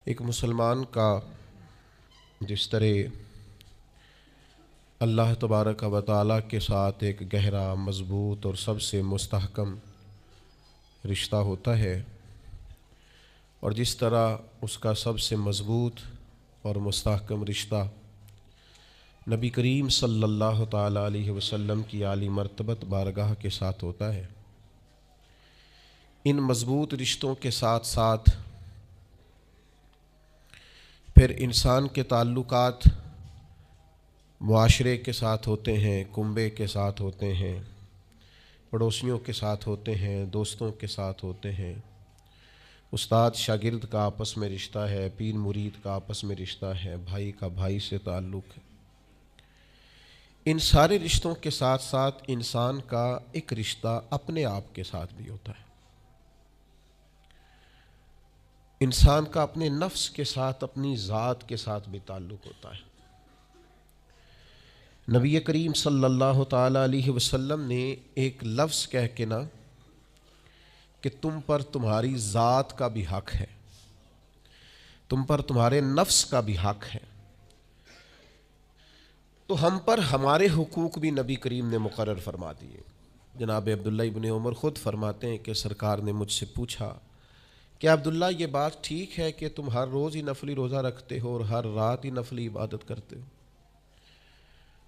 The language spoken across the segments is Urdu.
ایک مسلمان کا جس طرح اللہ تبارک و تعالیٰ کے ساتھ ایک گہرا، مضبوط اور سب سے مستحکم رشتہ ہوتا ہے، اور جس طرح اس کا سب سے مضبوط اور مستحکم رشتہ نبی کریم صلی اللہ تعالیٰ علیہ وسلم کی عالی مرتبت بارگاہ کے ساتھ ہوتا ہے، ان مضبوط رشتوں کے ساتھ ساتھ پھر انسان کے تعلقات معاشرے کے ساتھ ہوتے ہیں، کنبے کے ساتھ ہوتے ہیں، پڑوسیوں کے ساتھ ہوتے ہیں، دوستوں کے ساتھ ہوتے ہیں، استاد شاگرد کا آپس میں رشتہ ہے، پیر مرید کا آپس میں رشتہ ہے، بھائی کا بھائی سے تعلق ہے۔ ان سارے رشتوں کے ساتھ ساتھ انسان کا ایک رشتہ اپنے آپ کے ساتھ بھی ہوتا ہے۔ انسان کا اپنے نفس کے ساتھ، اپنی ذات کے ساتھ بھی تعلق ہوتا ہے۔ نبی کریم صلی اللہ تعالیٰ علیہ وسلم نے ایک لفظ کہہ کے نا کہ تم پر تمہاری ذات کا بھی حق ہے، تم پر تمہارے نفس کا بھی حق ہے، تو ہم پر ہمارے حقوق بھی نبی کریم نے مقرر فرما دیے۔ جناب عبداللہ ابن عمر خود فرماتے ہیں کہ سرکار نے مجھ سے پوچھا کہ عبداللہ یہ بات ٹھیک ہے کہ تم ہر روز ہی نفلی روزہ رکھتے ہو اور ہر رات ہی نفلی عبادت کرتے ہو؟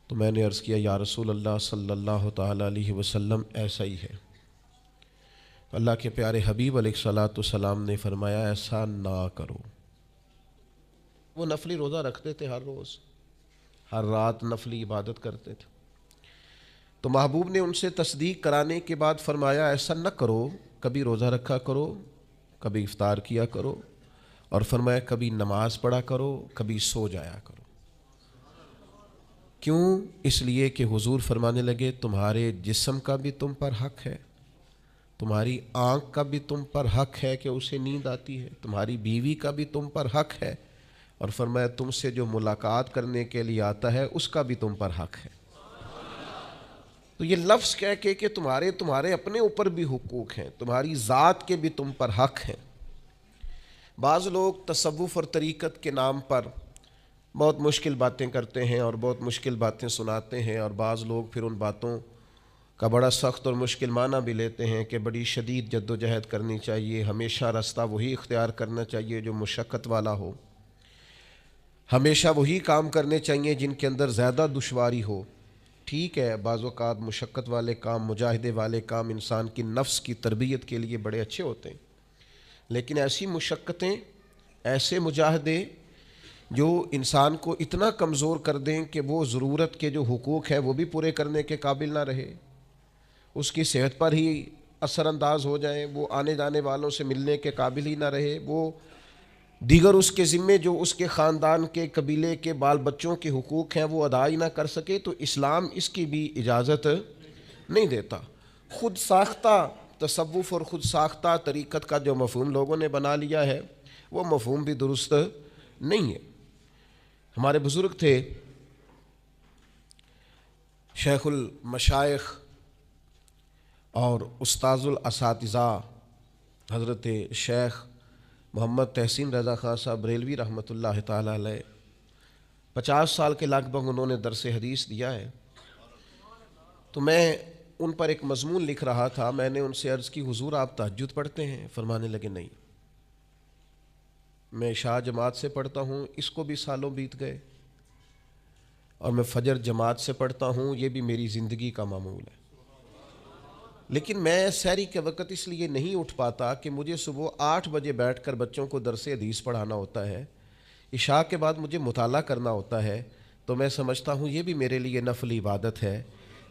تو میں نے عرض کیا یا رسول اللہ صلی اللہ تعالیٰ علیہ وسلم ایسا ہی ہے۔ اللہ کے پیارے حبیب علیہ الصلوۃ والسلام نے فرمایا ایسا نہ کرو۔ وہ نفلی روزہ رکھتے تھے، ہر روز ہر رات نفلی عبادت کرتے تھے، تو محبوب نے ان سے تصدیق کرانے کے بعد فرمایا ایسا نہ کرو، کبھی روزہ رکھا کرو، کبھی افطار کیا کرو، اور فرمایا کبھی نماز پڑھا کرو، کبھی سو جایا کرو۔ کیوں؟ اس لیے کہ حضور فرمانے لگے تمہارے جسم کا بھی تم پر حق ہے، تمہاری آنکھ کا بھی تم پر حق ہے کہ اسے نیند آتی ہے، تمہاری بیوی کا بھی تم پر حق ہے، اور فرمایا تم سے جو ملاقات کرنے کے لیے آتا ہے اس کا بھی تم پر حق ہے۔ تو یہ لفظ کہہ کے کہ تمہارے اپنے اوپر بھی حقوق ہیں، تمہاری ذات کے بھی تم پر حق ہیں۔ بعض لوگ تصوف اور طریقت کے نام پر بہت مشکل باتیں کرتے ہیں اور بہت مشکل باتیں سناتے ہیں، اور بعض لوگ پھر ان باتوں کا بڑا سخت اور مشکل معنی بھی لیتے ہیں کہ بڑی شدید جد و جہد کرنی چاہیے، ہمیشہ راستہ وہی اختیار کرنا چاہیے جو مشقت والا ہو، ہمیشہ وہی کام کرنے چاہیے جن کے اندر زیادہ دشواری ہو۔ ٹھیک ہے، بعض اوقات مشقت والے کام، مجاہدے والے کام انسان کی نفس کی تربیت کے لیے بڑے اچھے ہوتے ہیں، لیکن ایسی مشقتیں، ایسے مجاہدے جو انسان کو اتنا کمزور کر دیں کہ وہ ضرورت کے جو حقوق ہیں وہ بھی پورے کرنے کے قابل نہ رہے، اس کی صحت پر ہی اثر انداز ہو جائیں، وہ آنے جانے والوں سے ملنے کے قابل ہی نہ رہے، وہ دیگر اس کے ذمے جو اس کے خاندان کے، قبیلے کے بال بچوں کے حقوق ہیں وہ ادا ہی نہ کر سکے، تو اسلام اس کی بھی اجازت نہیں دیتا۔ خود ساختہ تصوف اور خود ساختہ طریقت کا جو مفہوم لوگوں نے بنا لیا ہے وہ مفہوم بھی درست نہیں ہے۔ ہمارے بزرگ تھے شیخ المشائخ اور استاذ الاساتذہ حضرت شیخ محمد تحسین رضا خان صاحب بریلوی رحمۃ اللہ تعالیٰ علیہ، 50 سال کے لگ بھگ انہوں نے درس حدیث دیا ہے۔ تو میں ان پر ایک مضمون لکھ رہا تھا، میں نے ان سے عرض کی حضور آپ تہجد پڑھتے ہیں؟ فرمانے لگے نہیں، میں عشاء جماعت سے پڑھتا ہوں، اس کو بھی سالوں بیت گئے، اور میں فجر جماعت سے پڑھتا ہوں، یہ بھی میری زندگی کا معمول ہے، لیکن میں سحری کے وقت اس لیے نہیں اٹھ پاتا کہ مجھے صبح 8 بجے بیٹھ کر بچوں کو درس حدیث پڑھانا ہوتا ہے، عشاء کے بعد مجھے مطالعہ کرنا ہوتا ہے، تو میں سمجھتا ہوں یہ بھی میرے لیے نفلی عبادت ہے،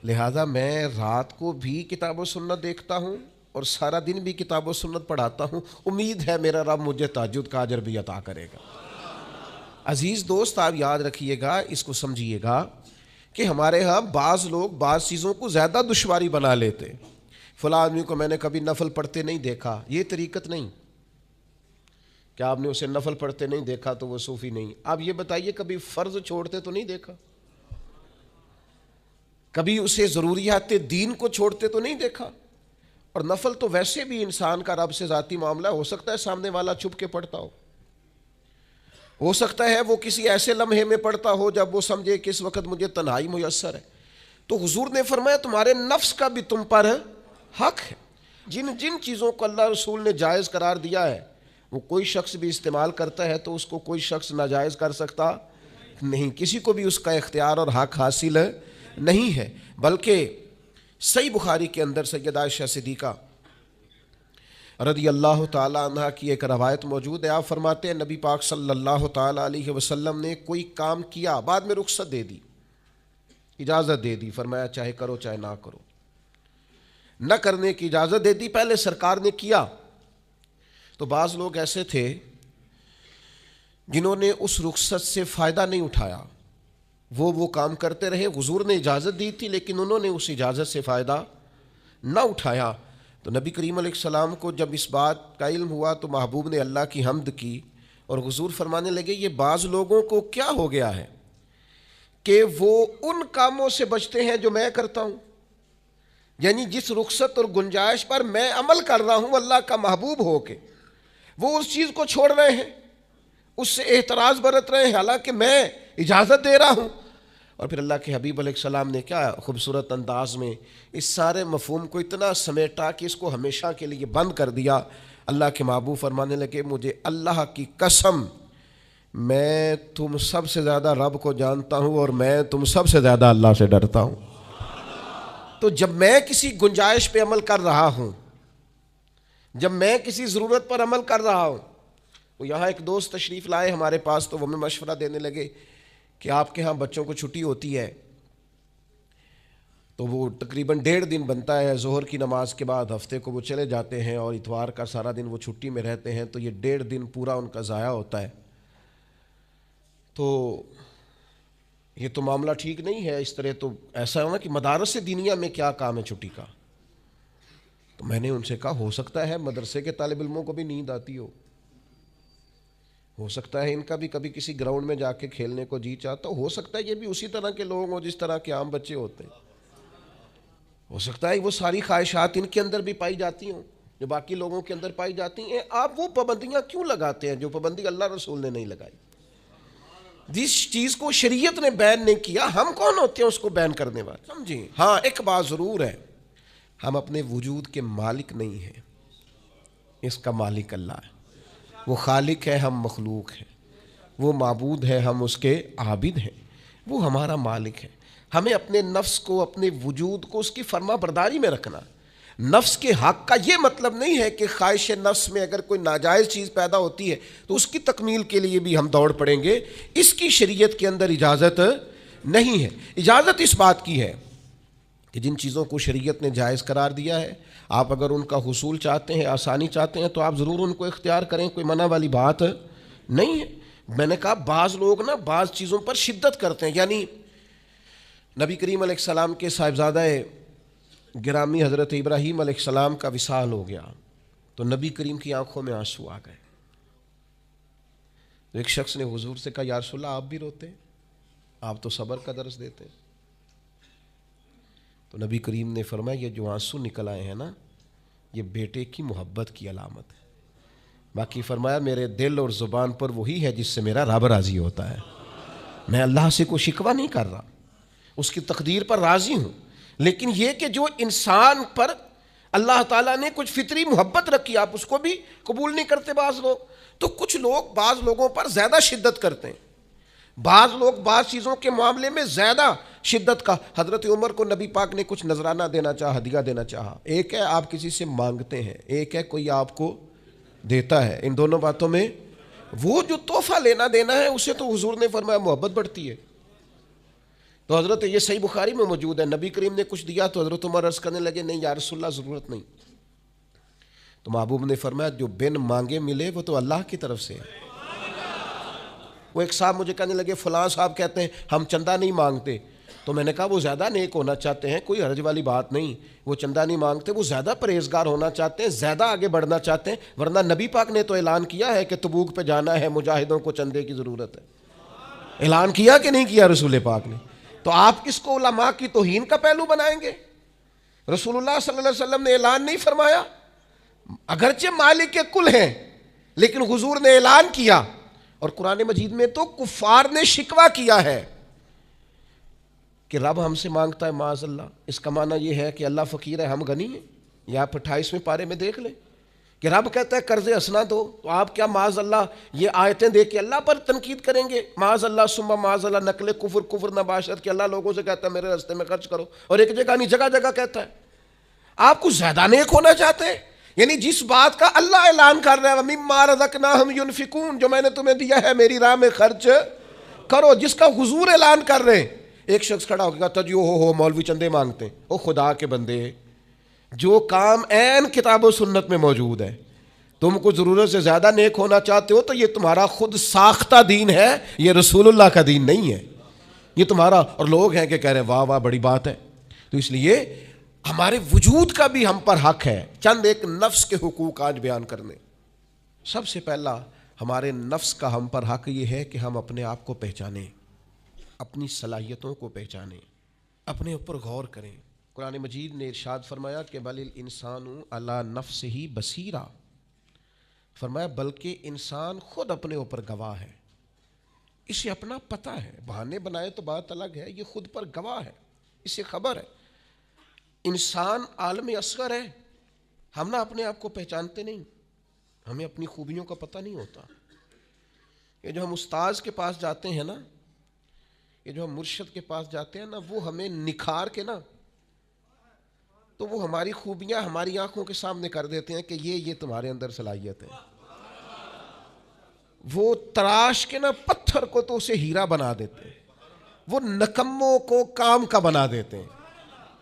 لہٰذا میں رات کو بھی کتاب و سنت دیکھتا ہوں اور سارا دن بھی کتاب و سنت پڑھاتا ہوں، امید ہے میرا رب مجھے تہجد کا اجر بھی عطا کرے گا۔ عزیز دوست، آپ یاد رکھیے گا، اس کو سمجھیے گا کہ ہمارے ہاں بعض لوگ بعض چیزوں کو زیادہ دشواری بنا لیتے، فلاں آدمی کو میں نے کبھی نفل پڑھتے نہیں دیکھا، یہ طریقت نہیں کہ آپ نے اسے نفل پڑھتے نہیں دیکھا تو وہ صوفی نہیں۔ آپ یہ بتائیے کبھی فرض چھوڑتے تو نہیں دیکھا، کبھی اسے ضروریات دین کو چھوڑتے تو نہیں دیکھا، اور نفل تو ویسے بھی انسان کا رب سے ذاتی معاملہ ہو سکتا ہے سامنے والا چھپ کے پڑھتا ہو، ہو سکتا ہے وہ کسی ایسے لمحے میں پڑھتا ہو جب وہ سمجھے کہ اس وقت مجھے تنہائی میسر ہے. تو حضور نے فرمایا تمہارے نفس کا بھی تم پر حق ہے. جن جن چیزوں کو اللہ رسول نے جائز قرار دیا ہے وہ کوئی شخص بھی استعمال کرتا ہے تو اس کو کوئی شخص ناجائز کر سکتا نہیں, کسی کو بھی اس کا اختیار اور حق حاصل نہیں ہے. بلکہ صحیح بخاری کے اندر سیدہ عائشہ صدیقہ رضی اللہ تعالیٰ عنہ کی ایک روایت موجود ہے. آپ فرماتے ہیں نبی پاک صلی اللہ تعالیٰ علیہ وسلم نے کوئی کام کیا, بعد میں رخصت دے دی, اجازت دے دی, فرمایا چاہے کرو چاہے نہ کرو, نہ کرنے کی اجازت دے دی. پہلے سرکار نے کیا تو بعض لوگ ایسے تھے جنہوں نے اس رخصت سے فائدہ نہیں اٹھایا, وہ کام کرتے رہے. حضور نے اجازت دی تھی لیکن انہوں نے اس اجازت سے فائدہ نہ اٹھایا. تو نبی کریم علیہ السلام کو جب اس بات کا علم ہوا تو محبوب نے اللہ کی حمد کی اور حضور فرمانے لگے یہ بعض لوگوں کو کیا ہو گیا ہے کہ وہ ان کاموں سے بچتے ہیں جو میں کرتا ہوں, یعنی جس رخصت اور گنجائش پر میں عمل کر رہا ہوں اللہ کا محبوب ہو کے, وہ اس چیز کو چھوڑ رہے ہیں, اس سے اعتراض برت رہے ہیں حالانکہ میں اجازت دے رہا ہوں. اور پھر اللہ کے حبیب علیہ السلام نے کیا خوبصورت انداز میں اس سارے مفہوم کو اتنا سمیٹا کہ اس کو ہمیشہ کے لیے بند کر دیا. اللہ کے محبوب فرمانے لگے مجھے اللہ کی قسم میں تم سب سے زیادہ رب کو جانتا ہوں اور میں تم سب سے زیادہ اللہ سے ڈرتا ہوں. تو جب میں کسی گنجائش پہ عمل کر رہا ہوں, جب میں کسی ضرورت پر عمل کر رہا ہوں, وہ یہاں ایک دوست تشریف لائے ہمارے پاس تو وہ ہمیں مشورہ دینے لگے کہ آپ کے ہاں بچوں کو چھٹی ہوتی ہے تو وہ تقریباً 1.5 دن بنتا ہے, ظہر کی نماز کے بعد ہفتے کو وہ چلے جاتے ہیں اور اتوار کا سارا دن وہ چھٹی میں رہتے ہیں, تو یہ 1.5 دن پورا ان کا ضائع ہوتا ہے. تو یہ تو معاملہ ٹھیک نہیں ہے. اس طرح تو ایسا ہونا کہ مدارس دینیہ میں کیا کام ہے چھٹی کا. تو میں نے ان سے کہا ہو سکتا ہے مدرسے کے طالب علموں کو بھی نیند آتی ہو سکتا ہے ان کا بھی کبھی کسی گراؤنڈ میں جا کے کھیلنے کو جی چاہتا ہو سکتا ہے یہ بھی اسی طرح کے لوگ ہوں جس طرح کے عام بچے ہوتے ہیں, ہو سکتا ہے وہ ساری خواہشات ان کے اندر بھی پائی جاتی ہوں جو باقی لوگوں کے اندر پائی جاتی ہیں. آپ وہ پابندیاں کیوں لگاتے ہیں جو پابندی اللہ رسول نے نہیں لگائی؟ جس چیز کو شریعت نے بین نہیں کیا ہم کون ہوتے ہیں اس کو بین کرنے والے, سمجھیں. ہاں ایک بات ضرور ہے, ہم اپنے وجود کے مالک نہیں ہیں, اس کا مالک اللہ ہے. وہ خالق ہے, ہم مخلوق ہیں. وہ معبود ہے, ہم اس کے عابد ہیں. وہ ہمارا مالک ہے. ہمیں اپنے نفس کو, اپنے وجود کو اس کی فرما برداری میں رکھنا. نفس کے حق کا یہ مطلب نہیں ہے کہ خواہش نفس میں اگر کوئی ناجائز چیز پیدا ہوتی ہے تو اس کی تکمیل کے لیے بھی ہم دوڑ پڑیں گے. اس کی شریعت کے اندر اجازت نہیں ہے. اجازت اس بات کی ہے کہ جن چیزوں کو شریعت نے جائز قرار دیا ہے آپ اگر ان کا حصول چاہتے ہیں, آسانی چاہتے ہیں تو آپ ضرور ان کو اختیار کریں, کوئی منع والی بات نہیں ہے. میں نے کہا بعض لوگ نا بعض چیزوں پر شدت کرتے ہیں, یعنی نبی کریم علیہ السلام کے صاحبزادہ گرامی حضرت ابراہیم علیہ السلام کا وصال ہو گیا تو نبی کریم کی آنکھوں میں آنسو آ گئے. ایک شخص نے حضور سے کہا یا رسول اللہ آپ بھی روتے ہیں, آپ تو صبر کا درس دیتے ہیں. تو نبی کریم نے فرمایا یہ جو آنسو نکل آئے ہیں نا یہ بیٹے کی محبت کی علامت ہے. باقی فرمایا میرے دل اور زبان پر وہی ہے جس سے میرا رب راضی ہوتا ہے. میں اللہ سے کوئی شکوہ نہیں کر رہا, اس کی تقدیر پر راضی ہوں. لیکن یہ کہ جو انسان پر اللہ تعالیٰ نے کچھ فطری محبت رکھی آپ اس کو بھی قبول نہیں کرتے بعض لوگ. تو کچھ لوگ بعض لوگوں پر زیادہ شدت کرتے ہیں, بعض لوگ بعض چیزوں کے معاملے میں زیادہ شدت کا. حضرت عمر کو نبی پاک نے کچھ نذرانہ دینا چاہا, ہدیہ دینا چاہا. ایک ہے آپ کسی سے مانگتے ہیں, ایک ہے کوئی آپ کو دیتا ہے. ان دونوں باتوں میں وہ جو تحفہ لینا دینا ہے اسے تو حضور نے فرمایا محبت بڑھتی ہے. تو حضرت یہ صحیح بخاری میں موجود ہے, نبی کریم نے کچھ دیا تو حضرت عمر عرض کرنے لگے نہیں یا رسول اللہ ضرورت نہیں. تو محبوب نے فرمایا جو بن مانگے ملے وہ تو اللہ کی طرف سے ہے. وہ ایک صاحب مجھے کہنے لگے فلاں صاحب کہتے ہیں ہم چندہ نہیں مانگتے. تو میں نے کہا وہ زیادہ نیک ہونا چاہتے ہیں, کوئی حرج والی بات نہیں. وہ چندہ نہیں مانگتے, وہ زیادہ پرہیزگار ہونا چاہتے ہیں, زیادہ آگے بڑھنا چاہتے ہیں. ورنہ نبی پاک نے تو اعلان کیا ہے کہ تبوک پہ جانا ہے, مجاہدوں کو چندے کی ضرورت ہے. اعلان کیا کہ نہیں کیا رسول پاک نے؟ تو آپ کس کو علماء کی توہین کا پہلو بنائیں گے؟ رسول اللہ صلی اللہ علیہ وسلم نے اعلان نہیں فرمایا؟ اگرچہ مالک کل ہیں لیکن حضور نے اعلان کیا اور قرآن مجید میں تو کفار نے شکوہ کیا ہے کہ رب ہم سے مانگتا ہے معاذ اللہ. اس کا معنی یہ ہے کہ اللہ فقیر ہے ہم غنی ہیں. یہ آپ 28ویں پارے میں دیکھ لیں کہ رب کہتا ہے قرض حسنہ دو, تو آپ کیا معاذ اللہ یہ آیتیں دیکھ کے اللہ پر تنقید کریں گے؟ معاذ اللہ ثم معاذ اللہ, نقل کفر نباشت کہ اللہ لوگوں سے کہتا ہے میرے راستے میں خرچ کرو, اور ایک جگہ نہیں جگہ جگہ کہتا ہے. آپ کچھ زیادہ نیک ہونا چاہتے ہیں؟ یعنی جس بات کا اللہ اعلان کر رہا ہے وَمِمَّا رَزَقْنَاهُمْ يُنْفِقُونَ, جو میں نے تمہیں دیا ہے میری راہ میں خرچ کرو, جس کا حضور اعلان کر رہے ہیں. ایک شخص کھڑا ہو کے کہتا جو ہو مولوی چندے مانگتے ہیں. او خدا کے بندے, جو کام عین کتاب و سنت میں موجود ہے, تم کو ضرورت سے زیادہ نیک ہونا چاہتے ہو تو یہ تمہارا خود ساختہ دین ہے, یہ رسول اللہ کا دین نہیں ہے, یہ تمہارا. اور لوگ ہیں کہ کہہ رہے ہیں واہ واہ بڑی بات ہے. تو اس لیے ہمارے وجود کا بھی ہم پر حق ہے. چند ایک نفس کے حقوق آج بیان کرنے. سب سے پہلا ہمارے نفس کا ہم پر حق یہ ہے کہ ہم اپنے آپ کو پہچانیں, اپنی صلاحیتوں کو پہچانیں, اپنے اوپر غور کریں. قرآن مجید نے ارشاد فرمایا کہ بل الانسان علی نفسہ بصیرہ, فرمایا بلکہ انسان خود اپنے اوپر گواہ ہے, اسے اپنا پتہ ہے. بہانے بنائے تو بات الگ ہے, یہ خود پر گواہ ہے, اسے خبر ہے. انسان عالم اصغر ہے, ہم نہ اپنے آپ کو پہچانتے نہیں, ہمیں اپنی خوبیوں کا پتہ نہیں ہوتا. یہ جو ہم استاذ کے پاس جاتے ہیں نا, یہ جو ہم مرشد کے پاس جاتے ہیں نا, وہ ہمیں نکھار کے نا تو وہ ہماری خوبیاں ہماری آنکھوں کے سامنے کر دیتے ہیں کہ یہ تمہارے اندر صلاحیت ہے. وہ تراش کے نا پتھر کو تو اسے ہیرا بنا دیتے ہیں, وہ نکموں کو کام کا بنا دیتے ہیں.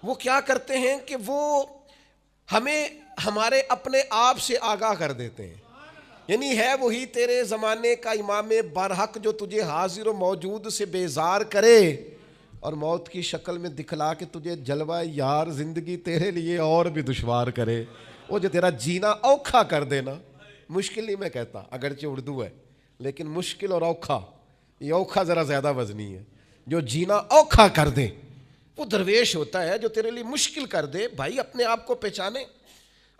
وہ کیا کرتے ہیں کہ وہ ہمیں ہمارے اپنے آپ سے آگاہ کر دیتے ہیں. یعنی ہے وہی تیرے زمانے کا امام برحق جو تجھے حاضر و موجود سے بیزار کرے اور موت کی شکل میں دکھلا کے تجھے جلوہ یار زندگی تیرے لیے اور بھی دشوار کرے. وہ جو تیرا جینا اوکھا کر دینا, مشکل نہیں میں کہتا اگرچہ اردو ہے, لیکن مشکل اور اوکھا, یہ اوکھا ذرا زیادہ وزنی ہے. جو جینا اوکھا کر دے وہ درویش ہوتا ہے, جو تیرے لیے مشکل کر دے. بھائی اپنے آپ کو پہچانے,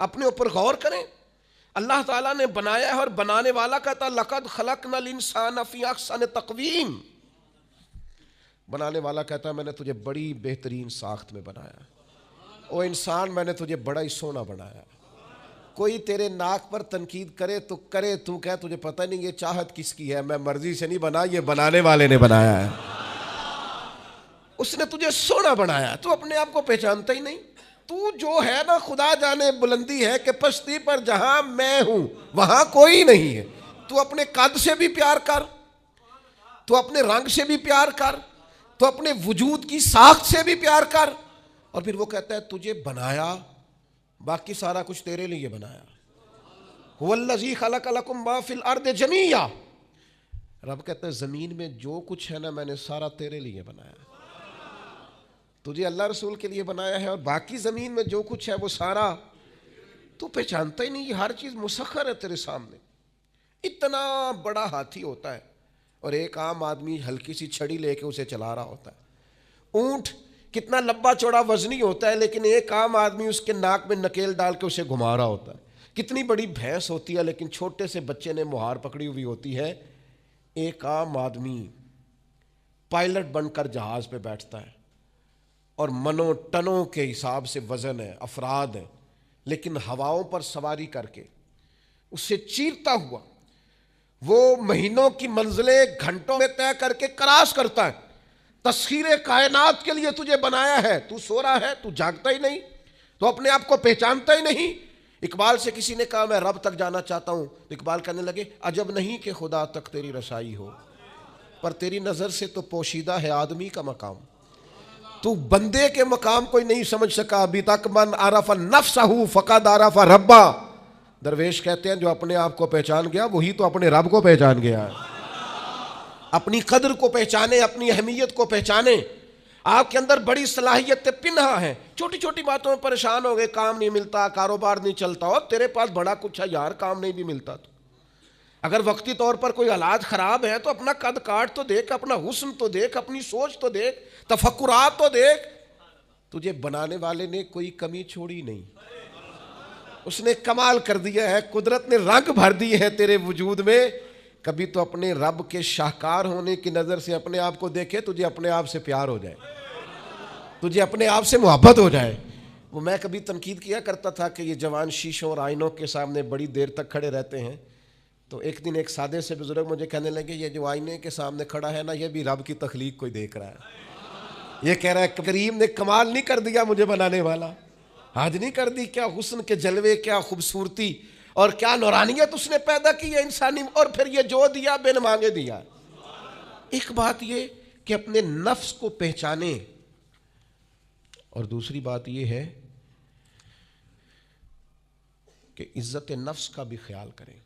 اپنے اوپر غور کریں. اللہ تعالیٰ نے بنایا ہے اور بنانے والا کہتا لقد خلقنا الانسان فی احسن تقویم. بنانے والا کہتا ہے میں نے تجھے بڑی بہترین ساخت میں بنایا. او انسان میں نے تجھے بڑا ہی سونا بنایا. کوئی تیرے ناک پر تنقید کرے تو کرے, تو کہے تجھے پتہ نہیں یہ چاہت کس کی ہے, میں مرضی سے نہیں بنا, یہ بنانے والے نے بنایا ہے. اس نے تجھے سونا بنایا, تو اپنے آپ کو پہچانتا ہی نہیں. تو جو ہے نا خدا جانے بلندی ہے کہ پشتی پر جہاں میں ہوں وہاں کوئی نہیں ہے. تو اپنے قد سے بھی پیار کر, تو اپنے رنگ سے بھی پیار کر, تو اپنے وجود کی ساخت سے بھی پیار کر. اور پھر وہ کہتا ہے تجھے بنایا, باقی سارا کچھ تیرے لیے بنایا. هو الذی خلق لکم ما فی الارض جمیعا. رب کہتا ہے زمین میں جو کچھ ہے نا میں نے سارا تیرے لیے بنایا. تجھے اللہ رسول کے لیے بنایا ہے, اور باقی زمین میں جو کچھ ہے وہ سارا تو پہچانتا ہی نہیں. یہ ہر چیز مسخر ہے تیرے سامنے. اتنا بڑا ہاتھی ہوتا ہے اور ایک عام آدمی ہلکی سی چھڑی لے کے اسے چلا رہا ہوتا ہے. اونٹ کتنا لمبا چوڑا وزنی ہوتا ہے, لیکن ایک عام آدمی اس کے ناک میں نکیل ڈال کے اسے گھما رہا ہوتا ہے. کتنی بڑی بھینس ہوتی ہے, لیکن چھوٹے سے بچے نے مہار پکڑی ہوئی ہوتی ہے. ایک عام آدمی پائلٹ بن کر جہاز پہ بیٹھتا ہے اور منوں ٹنوں کے حساب سے وزن ہے, افراد ہیں, لیکن ہواؤں پر سواری کر کے اس سے چیرتا ہوا وہ مہینوں کی منزلیں گھنٹوں میں طے کر کے کراس کرتا ہے. تسخیر کائنات کے لیے تجھے بنایا ہے, تو سو رہا ہے, تو جاگتا ہی نہیں, تو اپنے آپ کو پہچانتا ہی نہیں. اقبال سے کسی نے کہا میں رب تک جانا چاہتا ہوں, تو اقبال کہنے لگے عجب نہیں کہ خدا تک تیری رسائی ہو, پر تیری نظر سے تو پوشیدہ ہے آدمی کا مقام. تو بندے کے مقام کوئی نہیں سمجھ سکا ابھی تک. من عرف نفسہ فقد عرف ربا. درویش کہتے ہیں جو اپنے آپ کو پہچان گیا وہی تو اپنے رب کو پہچان گیا ہے. اپنی قدر کو پہچانے, اپنی اہمیت کو پہچانے. آپ کے اندر بڑی صلاحیت پنہا ہے, چھوٹی چھوٹی باتوں میں پریشان ہو گئے, کام نہیں ملتا, کاروبار نہیں چلتا, اور تیرے پاس بڑا کچھ ہے یار, کام نہیں بھی ملتا. تو اگر وقتی طور پر کوئی حالات خراب ہے تو اپنا قد کاٹ تو دیکھ, اپنا حسن تو دیکھ, اپنی سوچ تو دیکھ, تفکرات تو دیکھ. تجھے بنانے والے نے کوئی کمی چھوڑی نہیں, اس نے کمال کر دیا ہے. قدرت نے رنگ بھر دی ہے تیرے وجود میں. کبھی تو اپنے رب کے شاہکار ہونے کی نظر سے اپنے آپ کو دیکھے، تجھے اپنے آپ سے پیار ہو جائے، تجھے اپنے آپ سے محبت ہو جائے۔ وہ میں کبھی تنقید کیا کرتا تھا کہ یہ جوان شیشوں اور آئینوں کے سامنے بڑی دیر تک کھڑے رہتے ہیں، تو ایک دن ایک سادے سے بزرگ مجھے کہنے لگے یہ جو آئینے کے سامنے کھڑا ہے نا، یہ بھی رب کی تخلیق کو ہی دیکھ رہا ہے۔ یہ کہہ رہا ہے کریم نے کمال نہیں کر دیا مجھے بنانے والا، حد نہیں کر دی، کیا حسن کے جلوے، کیا خوبصورتی اور کیا نورانیت اس نے پیدا کی ہے انسانی، اور پھر یہ جو دیا بن مانگے دیا۔ ایک بات یہ کہ اپنے نفس کو پہچانیں، اور دوسری بات یہ ہے کہ عزت نفس کا بھی خیال کریں،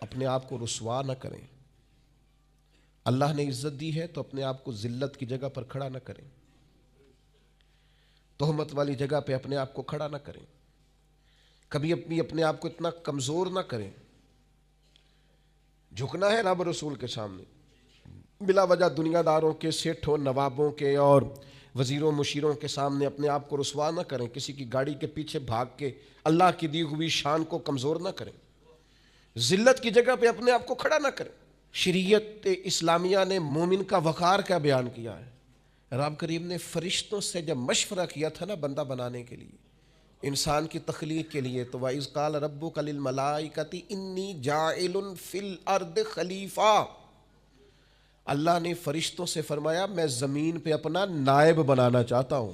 اپنے آپ کو رسوا نہ کریں۔ اللہ نے عزت دی ہے تو اپنے آپ کو ذلت کی جگہ پر کھڑا نہ کریں، تہمت والی جگہ پہ اپنے آپ کو کھڑا نہ کریں، کبھی اپنے آپ کو اتنا کمزور نہ کریں۔ جھکنا ہے رب رسول کے سامنے، بلا وجہ دنیا داروں کے، سیٹھوں، نوابوں کے اور وزیروں مشیروں کے سامنے اپنے آپ کو رسوا نہ کریں، کسی کی گاڑی کے پیچھے بھاگ کے اللہ کی دی ہوئی شان کو کمزور نہ کریں، ذلت کی جگہ پہ اپنے آپ کو کھڑا نہ کریں۔ شریعت اسلامیہ نے مومن کا وقار کیا بیان کیا ہے؟ رب کریم نے فرشتوں سے جب مشورہ کیا تھا نا بندہ بنانے کے لیے، انسان کی تخلیق کے لیے، تو وَإِذْ قَالَ رَبُّكَ لِلْمَلَائِكَةِ إِنِّي جَاعِلٌ فِي الْأَرْضِ خلیفہ، اللہ نے فرشتوں سے فرمایا میں زمین پہ اپنا نائب بنانا چاہتا ہوں۔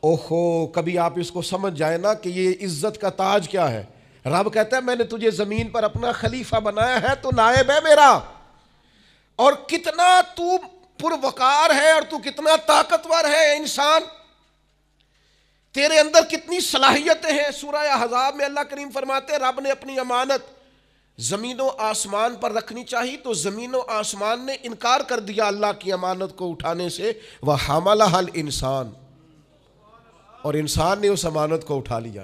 اوہو، کبھی آپ اس کو سمجھ جائیں نا کہ یہ عزت کا تاج کیا ہے۔ رب کہتا ہے میں نے تجھے زمین پر اپنا خلیفہ بنایا ہے تو نائب ہے میرا، اور کتنا تو پروقار ہے اور تو کتنا طاقتور ہے انسان، تیرے اندر کتنی صلاحیتیں ہیں۔ سورہ احزاب میں اللہ کریم فرماتے ہیں رب نے اپنی امانت زمین و آسمان پر رکھنی چاہیے تو زمین و آسمان نے انکار کر دیا اللہ کی امانت کو اٹھانے سے، وَحَمَلَهَا الْإِنسان، اور انسان نے اس امانت کو اٹھا لیا،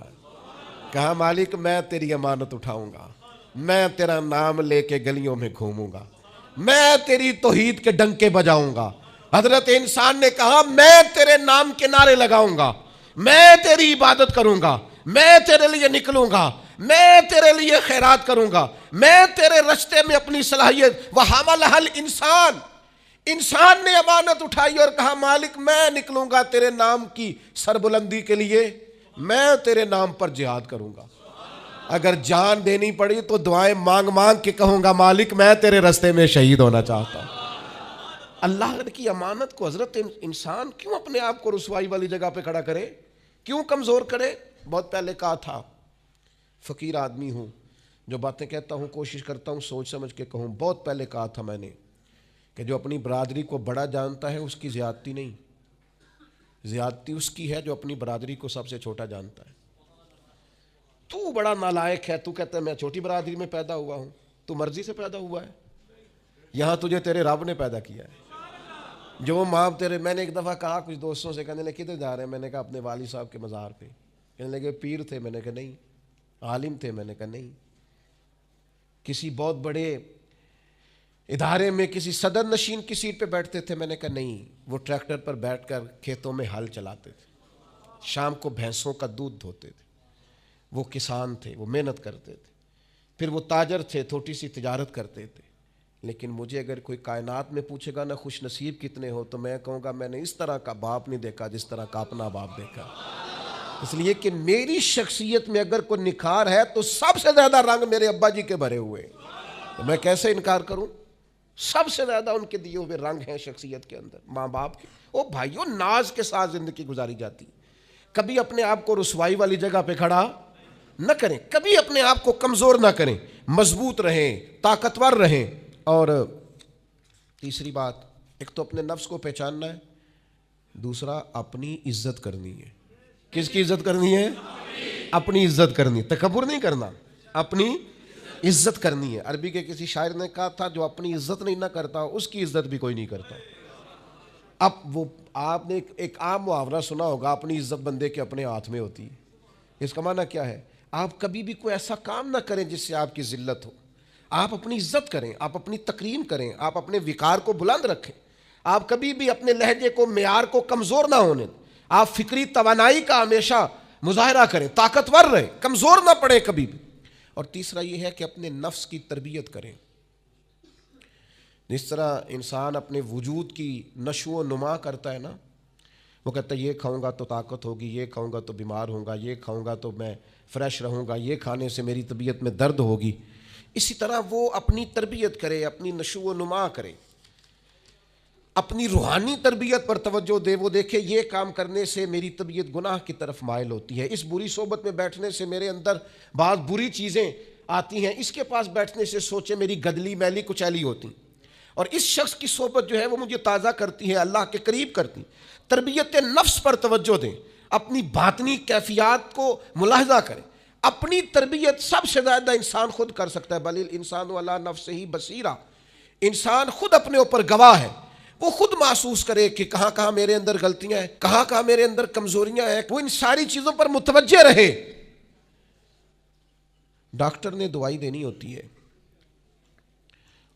کہا مالک میں تیری امانت اٹھاؤں گا، میں تیرا نام لے کے گلیوں میں گھوموں گا، میں تیری توحید کے ڈنکے بجاؤں گا۔ حضرت انسان نے کہا میں تیرے نام کے نعرے لگاؤں گا، میں تیری عبادت کروں گا، میں تیرے لیے نکلوں گا، میں تیرے لیے خیرات کروں گا، میں تیرے رشتے میں اپنی صلاحیت۔ وَحَمَلَهَا الْإِنسان، انسان نے امانت اٹھائی اور کہا مالک میں نکلوں گا تیرے نام کی سربلندی کے لیے، میں تیرے نام پر جہاد کروں گا، اگر جان دینی پڑی تو دعائیں مانگ مانگ کے کہوں گا مالک میں تیرے رستے میں شہید ہونا چاہتا ہوں۔ اللہ کی امانت کو حضرت انسان کیوں اپنے آپ کو رسوائی والی جگہ پہ کھڑا کرے، کیوں کمزور کرے؟ بہت پہلے کہا تھا، فقیر آدمی ہوں، جو باتیں کہتا ہوں کوشش کرتا ہوں سوچ سمجھ کے کہوں۔ بہت پہلے کہا تھا میں نے کہ جو اپنی برادری کو بڑا جانتا ہے اس کی زیادتی نہیں، زیادتی اس کی ہے جو اپنی برادری کو سب سے چھوٹا جانتا ہے۔ تو بڑا نالائق ہے، تو کہتا ہے میں چھوٹی برادری میں پیدا ہوا ہوں، تو مرضی سے پیدا ہوا ہے، یہاں تجھے تیرے رب نے پیدا کیا ہے۔ جو ماں تیرے، میں نے ایک دفعہ کہا کچھ دوستوں سے، کہنے لگے کدھر جا رہے ہیں؟ میں نے کہا اپنے والد صاحب کے مزار پہ۔ کہنے لگے پیر تھے؟ میں نے کہا نہیں۔ عالم تھے؟ میں نے کہا نہیں۔ کسی بہت بڑے ادارے میں کسی صدر نشین کی سیٹ پہ بیٹھتے تھے؟ میں نے کہا نہیں، وہ ٹریکٹر پر بیٹھ کر کھیتوں میں ہل چلاتے تھے، شام کو بھینسوں کا دودھ دھوتے تھے، وہ کسان تھے، وہ محنت کرتے تھے، پھر وہ تاجر تھے، چھوٹی سی تجارت کرتے تھے۔ لیکن مجھے اگر کوئی کائنات میں پوچھے گا نا خوش نصیب کتنے ہو، تو میں کہوں گا میں نے اس طرح کا باپ نہیں دیکھا جس طرح کا اپنا باپ دیکھا، اس لیے کہ میری شخصیت میں اگر کوئی نکھار ہے تو سب سے زیادہ رنگ میرے ابا جی کے بھرے ہوئے، تو میں کیسے انکار کروں؟ سب سے زیادہ ان کے دیے ہوئے رنگ ہیں شخصیت کے اندر، ماں باپ کے۔ او بھائیوں، ناز کے ساتھ زندگی گزاری جاتی، کبھی اپنے آپ کو رسوائی والی جگہ پہ کھڑا نہ کریں، کبھی اپنے آپ کو کمزور نہ کریں، مضبوط رہیں، طاقتور رہیں۔ اور تیسری بات، ایک تو اپنے نفس کو پہچاننا ہے، دوسرا اپنی عزت کرنی ہے۔ کس کی عزت کرنی ہے؟ اپنی عزت کرنی، تکبر نہیں کرنا، اپنی عزت کرنی ہے۔ عربی کے کسی شاعر نے کہا تھا جو اپنی عزت نہیں نہ کرتا اس کی عزت بھی کوئی نہیں کرتا۔ اب وہ آپ نے ایک عام محاورہ سنا ہوگا، اپنی عزت بندے کے اپنے ہاتھ میں ہوتی ہے۔ اس کا معنی کیا ہے؟ آپ کبھی بھی کوئی ایسا کام نہ کریں جس سے آپ کی ذلت ہو، آپ اپنی عزت کریں، آپ اپنی تکریم کریں، آپ اپنے وقار کو بلند رکھیں، آپ کبھی بھی اپنے لہجے کو، معیار کو کمزور نہ ہونے، آپ فکری توانائی کا ہمیشہ مظاہرہ کریں، طاقتور رہیں، کمزور نہ پڑے کبھی بھی۔ اور تیسرا یہ ہے کہ اپنے نفس کی تربیت کریں. جس طرح انسان اپنے وجود کی نشو و نما کرتا ہے نا، وہ کہتا ہے یہ کھاؤں گا تو طاقت ہوگی، یہ کھاؤں گا تو بیمار ہوں گا، یہ کھاؤں گا تو میں فریش رہوں گا، یہ کھانے سے میری طبیعت میں درد ہوگی. اسی طرح وہ اپنی تربیت کرے، اپنی نشو و نما کرے، اپنی روحانی تربیت پر توجہ دے. وہ دیکھے یہ کام کرنے سے میری طبیعت گناہ کی طرف مائل ہوتی ہے، اس بری صحبت میں بیٹھنے سے میرے اندر بعض بری چیزیں آتی ہیں، اس کے پاس بیٹھنے سے سوچے میری گدلی میلی کچیلی ہوتی، اور اس شخص کی صحبت جو ہے وہ مجھے تازہ کرتی ہے، اللہ کے قریب کرتی. تربیت نفس پر توجہ دیں، اپنی باطنی کیفیات کو ملاحظہ کریں. اپنی تربیت سب سے زیادہ انسان خود کر سکتا ہے. بل الانسان علی نفسہ بصیرہ، انسان خود اپنے اوپر گواہ ہے. وہ خود محسوس کرے کہ کہاں کہاں میرے اندر غلطیاں ہیں، کہاں کہاں میرے اندر کمزوریاں ہیں. وہ ان ساری چیزوں پر متوجہ رہے. ڈاکٹر نے دوائی دینی ہوتی ہے،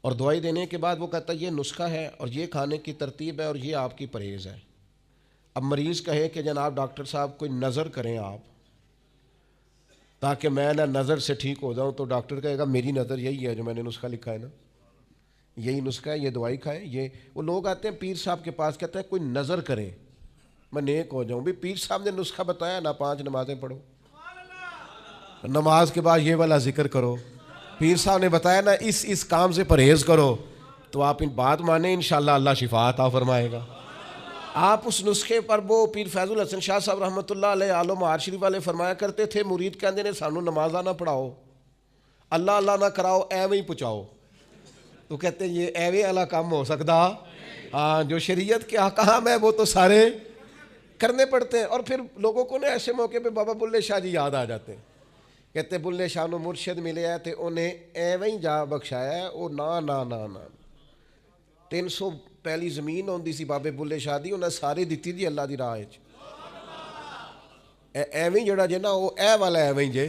اور دوائی دینے کے بعد وہ کہتا ہے یہ نسخہ ہے اور یہ کھانے کی ترتیب ہے اور یہ آپ کی پرہیز ہے. اب مریض کہے کہ جناب ڈاکٹر صاحب کوئی نظر کریں آپ تاکہ میں نہ نظر سے ٹھیک ہو جاؤں، تو ڈاکٹر کہے گا میری نظر یہی ہے جو میں نے نسخہ لکھا ہے نا، یہی نسخہ ہے، یہ دوائی کھائیں. یہ وہ لوگ آتے ہیں پیر صاحب کے پاس، کہتے ہیں کوئی نظر کریں میں نیک ہو جاؤں. بھی پیر صاحب نے نسخہ بتایا نا، 5 نمازیں پڑھو، نماز کے بعد یہ والا ذکر کرو. پیر صاحب نے بتایا نا اس کام سے پرہیز کرو، تو آپ ان بات مانیں انشاءاللہ اللہ شفا عطا فرمائے گا. آپ اس نسخے پر، وہ پیر فیض الحسن شاہ صاحب رحمۃ اللہ علیہ عالم معاد شریف والے فرمایا کرتے تھے، مرید کہندے نے سانو نمازاں نہ پڑھاؤ، اللہ اللہ نہ کراؤ، ایویں ہی پہنچاؤ. تو کہتے ہیں یہ ایویں والا کام ہو سکتا؟ ہاں، جو شریعت کے احکام ہے وہ تو سارے کرنے پڑتے ہیں. اور پھر لوگوں کو نا ایسے موقع پہ بابا بلے شاہ جی یاد آ جاتے ہیں. کہتے بلے شاہ نو مرشد ملے ہے تے انہیں ایویں ہی جا بخشایا ہے. وہ نہ 300 پہلی زمین ہوندی سی بابے بلے شاہ دی، انہیں ساری دیتی دی اللہ دی راہ وچ. ایویں جڑا جے نا وہ اے والا ایویں جے.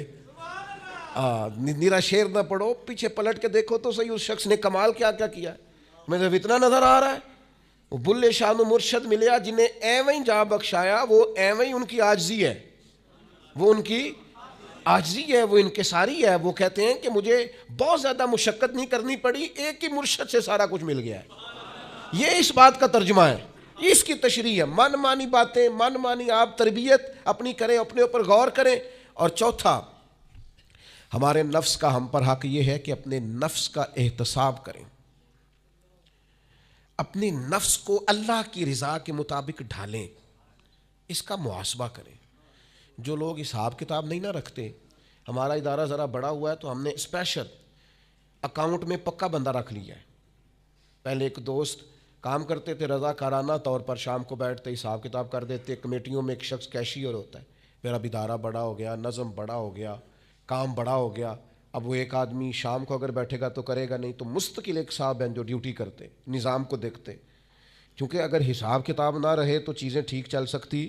نیرا شیر نہ پڑھو، پیچھے پلٹ کے دیکھو تو صحیح اس شخص نے کمال کیا کیا ہے. مجھے اتنا نظر آ رہا ہے وہ بلے شاہ نو مرشد ملیا جنہیں ایویں جا بخشایا، وہ ایویں ان کی عاجزی ہے، وہ ان کی عاجزی ہے، وہ انکساری ہے. وہ کہتے ہیں کہ مجھے بہت زیادہ مشقت نہیں کرنی پڑی، ایک ہی مرشد سے سارا کچھ مل گیا ہے. یہ اس بات کا ترجمہ ہے، اس کی تشریح ہے. من مانی باتیں، من مانی آپ تربیت اپنی کریں، اپنے اوپر غور کریں. اور چوتھا، ہمارے نفس کا ہم پر حق یہ ہے کہ اپنے نفس کا احتساب کریں، اپنے نفس کو اللہ کی رضا کے مطابق ڈھالیں، اس کا محاسبہ کریں. جو لوگ حساب کتاب نہیں نہ رکھتے، ہمارا ادارہ ذرا بڑا ہوا ہے تو ہم نے اسپیشل اکاؤنٹ میں پکا بندہ رکھ لیا ہے. پہلے ایک دوست کام کرتے تھے رضاکارانہ طور پر، شام کو بیٹھتے حساب کتاب کر دیتے. کمیٹیوں میں ایک شخص کیشیئر ہوتا ہے. پھر اب ادارہ بڑا ہو گیا، نظم بڑا ہو گیا، کام بڑا ہو گیا. اب وہ ایک آدمی شام کو اگر بیٹھے گا تو کرے گا نہیں، تو مستقل ایک صاحب ہیں جو ڈیوٹی کرتے، نظام کو دیکھتے. کیونکہ اگر حساب کتاب نہ رہے تو چیزیں ٹھیک چل سکتی.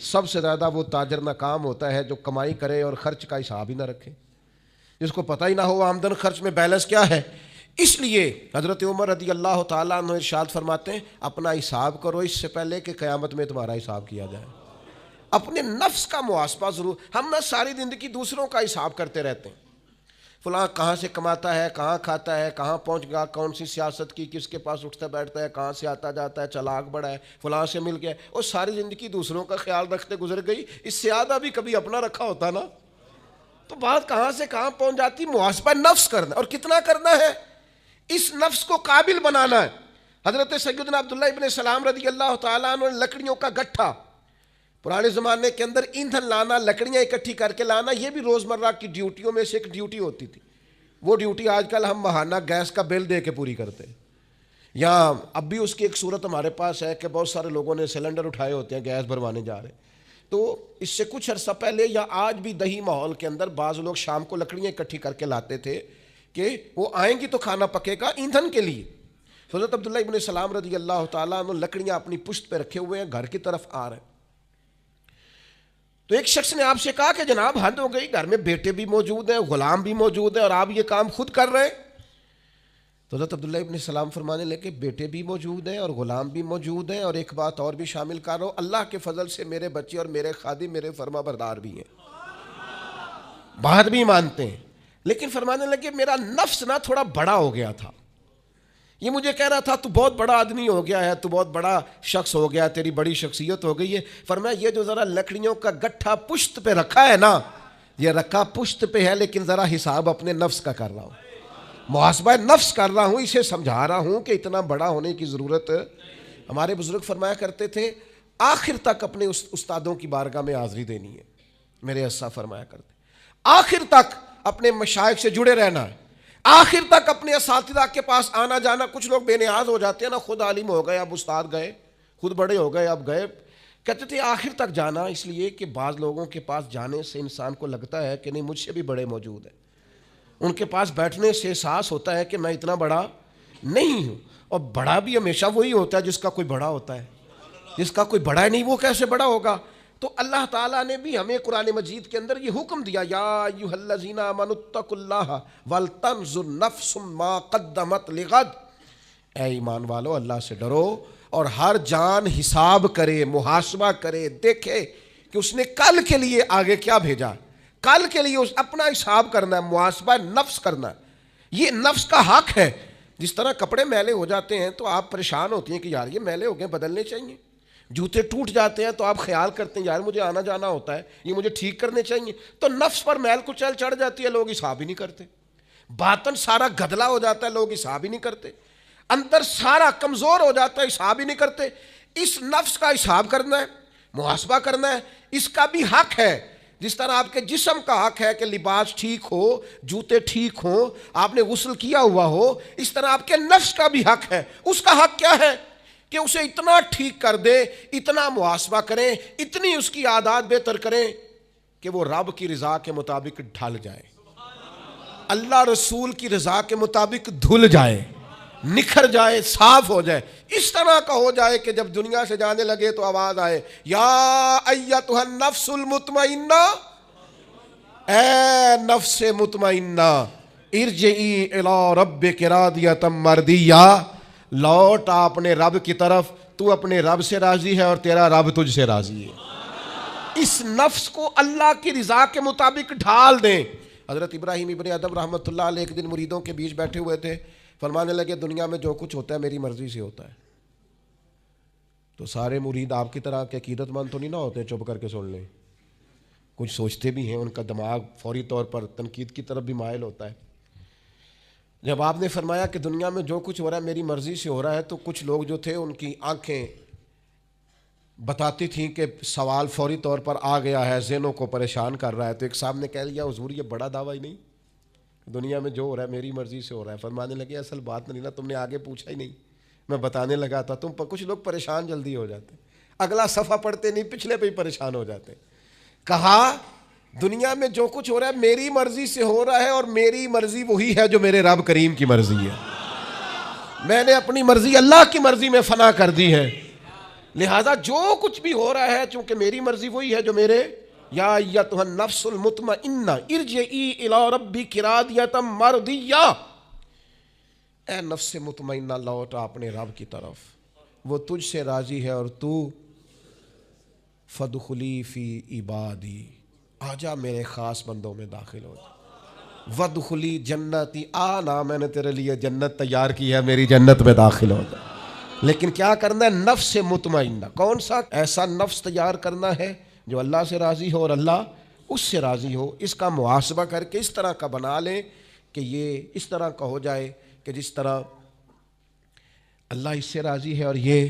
سب سے زیادہ وہ تاجر ناکام ہوتا ہے جو کمائی کرے اور خرچ کا حساب ہی نہ رکھے، جس کو پتہ ہی نہ ہو آمدن خرچ میں بیلنس کیا ہے. اس لیے حضرت عمر رضی اللہ تعالیٰ عنہ ارشاد فرماتے ہیں اپنا حساب کرو اس سے پہلے کہ قیامت میں تمہارا حساب کیا جائے. اپنے نفس کا محاسبہ ضرور. ہم نہ ساری زندگی دوسروں کا حساب کرتے رہتے ہیں، فلاں کہاں سے کماتا ہے، کہاں کھاتا ہے، کہاں پہنچ گیا، کون سی سیاست کی، کس کے پاس اٹھتا بیٹھتا ہے، کہاں سے آتا جاتا ہے، چلاک بڑا ہے، فلاں سے مل گیا. اور ساری زندگی دوسروں کا خیال رکھتے گزر گئی. اس سے آدھا بھی کبھی اپنا رکھا ہوتا نا، تو بات کہاں سے کہاں پہنچ جاتی. محاسبہ نفس کرنا، اور کتنا کرنا ہے، اس نفس کو قابل بنانا ہے. حضرت سیدنا عبداللہ ابن سلام رضی اللہ تعالیٰ عنہ لکڑیوں کا گٹھا، پرانے زمانے کے اندر ایندھن لانا، لکڑیاں اکٹھی کر کے لانا، یہ بھی روزمرہ کی ڈیوٹیوں میں سے ایک ڈیوٹی ہوتی تھی. وہ ڈیوٹی آج کل ہم ماہانہ گیس کا بل دے کے پوری کرتے ہیں. یا اب بھی اس کی ایک صورت ہمارے پاس ہے کہ بہت سارے لوگوں نے سلنڈر اٹھائے ہوتے ہیں، گیس بھروانے جا رہے ہیں. تو اس سے کچھ عرصہ پہلے یا آج بھی دیہی ماحول کے اندر بعض لوگ شام کو لکڑیاں اکٹھی کر کے لاتے تھے کہ وہ آئیں گی تو کھانا پکے گا ایندھن کے لیے. حضرت عبداللہ ابن سلام رضی اللہ تعالیٰ عنہ لکڑیاں اپنی پشت پہ رکھے ہوئے ہیں، گھر کی طرف آ رہے ہیں. تو ایک شخص نے آپ سے کہا کہ جناب حد ہو گئی، گھر میں بیٹے بھی موجود ہیں، غلام بھی موجود ہیں، اور آپ یہ کام خود کر رہے ہیں. تو حضرت عبداللہ ابن سلام فرمانے لگے بیٹے بھی موجود ہیں اور غلام بھی موجود ہیں، اور ایک بات اور بھی شامل کر رہا ہوں، اللہ کے فضل سے میرے بچے اور میرے خادم میرے فرما بردار بھی ہیں، بات بھی مانتے ہیں. لیکن فرمانے لگے میرا نفس نا تھوڑا بڑا ہو گیا تھا، یہ مجھے کہہ رہا تھا تو بہت بڑا آدمی ہو گیا ہے، تو بہت بڑا شخص ہو گیا، تیری بڑی شخصیت ہو گئی ہے۔ فرمایا یہ جو ذرا لکڑیوں کا گٹھا پشت پہ رکھا ہے نا، یہ رکھا پشت پہ ہے، لیکن ذرا حساب اپنے نفس کا کر رہا ہوں، محاسبہ نفس کر رہا ہوں، اسے سمجھا رہا ہوں کہ اتنا بڑا ہونے کی ضرورت۔ ہمارے بزرگ فرمایا کرتے تھے آخر تک اپنے استادوں کی بارگاہ میں حاضری دینی ہے، میرے اسا فرمایا کرتے آخر تک اپنے مشائخ سے جڑے رہنا ہے، آخر تک اپنے اساتذہ کے پاس آنا جانا۔ کچھ لوگ بے نیاز ہو جاتے ہیں نا، خود عالم ہو گئے اب استاد گئے، خود بڑے ہو گئے اب گئے، کہتے تھے آخر تک جانا، اس لیے کہ بعض لوگوں کے پاس جانے سے انسان کو لگتا ہے کہ نہیں مجھ سے بھی بڑے موجود ہیں، ان کے پاس بیٹھنے سے احساس ہوتا ہے کہ میں اتنا بڑا نہیں ہوں، اور بڑا بھی ہمیشہ وہی ہوتا ہے جس کا کوئی بڑا ہوتا ہے، جس کا کوئی بڑا نہیں وہ کیسے بڑا ہوگا؟ تو اللہ تعالیٰ نے بھی ہمیں قرآن مجید کے اندر یہ حکم دیا، یا ایھا الذین آمنوا اتقوا اللہ ولتنظر نفس ما قدمت لغد، اے ایمان والو اللہ سے ڈرو اور ہر جان حساب کرے، محاسبہ کرے، دیکھے کہ اس نے کل کے لیے آگے کیا بھیجا، کل کے لیے اس اپنا حساب کرنا ہے، محاسبہ نفس کرنا ہے، یہ نفس کا حق ہے۔ جس طرح کپڑے میلے ہو جاتے ہیں تو آپ پریشان ہوتی ہیں کہ یار یہ میلے ہو گئے بدلنے چاہیے، جوتے ٹوٹ جاتے ہیں تو آپ خیال کرتے ہیں یار مجھے آنا جانا ہوتا ہے، یہ مجھے ٹھیک کرنے چاہیے، تو نفس پر میل کچیل چڑھ جاتی ہے، لوگ حساب ہی نہیں کرتے، باطن سارا گدلا ہو جاتا ہے، لوگ حساب ہی نہیں کرتے، اندر سارا کمزور ہو جاتا ہے، حساب ہی نہیں کرتے۔ اس نفس کا حساب کرنا ہے، محاسبہ کرنا ہے، اس کا بھی حق ہے۔ جس طرح آپ کے جسم کا حق ہے کہ لباس ٹھیک ہو، جوتے ٹھیک ہوں، آپ نے غسل کیا ہوا ہو، اس طرح آپ کے نفس کا بھی حق ہے۔ اس کا حق کیا ہے کہ اسے اتنا ٹھیک کر دے، اتنا محاسبہ کریں، اتنی اس کی عادات بہتر کریں کہ وہ رب کی رضا کے مطابق ڈھل جائے، اللہ رسول کی رضا کے مطابق دھل جائے، نکھر جائے، صاف ہو جائے، اس طرح کا ہو جائے کہ جب دنیا سے جانے لگے تو آواز آئے یا ایتھا النفس المطمئنہ، اے نفس مطمئنہ ارجعی الی ربک راضیۃ مرضیہ، لوٹ اپنے رب کی طرف، تو اپنے رب سے راضی ہے اور تیرا رب تجھ سے راضی ہے۔ اس نفس کو اللہ کی رضا کے مطابق ڈھال دیں۔ حضرت ابراہیم ابن ادم رحمۃ اللہ علیہ ایک دن مریدوں کے بیچ بیٹھے ہوئے تھے، فرمانے لگے دنیا میں جو کچھ ہوتا ہے میری مرضی سے ہوتا ہے۔ تو سارے مرید آپ کی طرح کے عقیدت مند تو نہیں نہ ہوتے چپ کر کے سن لیں، کچھ سوچتے بھی ہیں، ان کا دماغ فوری طور پر تنقید کی طرف بھی مائل ہوتا ہے۔ جب آپ نے فرمایا کہ دنیا میں جو کچھ ہو رہا ہے میری مرضی سے ہو رہا ہے، تو کچھ لوگ جو تھے ان کی آنکھیں بتاتی تھیں کہ سوال فوری طور پر آ گیا ہے، ذہنوں کو پریشان کر رہا ہے۔ تو ایک صاحب نے کہہ لیا حضور یہ بڑا دعویٰ ہی نہیں، دنیا میں جو ہو رہا ہے میری مرضی سے ہو رہا ہے۔ فرمانے لگے اصل بات نہیں نا، تم نے آگے پوچھا ہی نہیں، میں بتانے لگا تھا، تم پر کچھ لوگ پریشان جلدی ہو جاتے، اگلا صفحہ پڑھتے نہیں پچھلے پہ ہی پریشان ہو جاتے۔ کہا دنیا میں جو کچھ ہو رہا ہے میری مرضی سے ہو رہا ہے، اور میری مرضی وہی ہے جو میرے رب کریم کی مرضی ہے، میں نے اپنی مرضی اللہ کی مرضی میں فنا کر دی ہے، لہذا جو کچھ بھی ہو رہا ہے چونکہ میری مرضی وہی ہے جو میرے یا ایتھا النفس المطمئنہ ارجعی الی ربک راضیۃ مرضیہ، اے نفس مطمئنہ لوٹ اپنے رب کی طرف، وہ تجھ سے راضی ہے اور تو فادخلی فی عبادی، آجا میرے خاص بندوں میں داخل ہو جا، وادخلی جنتی، آنا میں نے تیرے لیے جنت تیار کی ہے، میری جنت میں داخل ہو جا۔ لیکن کیا کرنا ہے؟ نفس مطمئنہ، کون سا ایسا نفس تیار کرنا ہے جو اللہ سے راضی ہو اور اللہ اس سے راضی ہو۔ اس کا محاسبہ کر کے اس طرح کا بنا لیں کہ یہ اس طرح کا ہو جائے کہ جس طرح اللہ اس سے راضی ہے اور یہ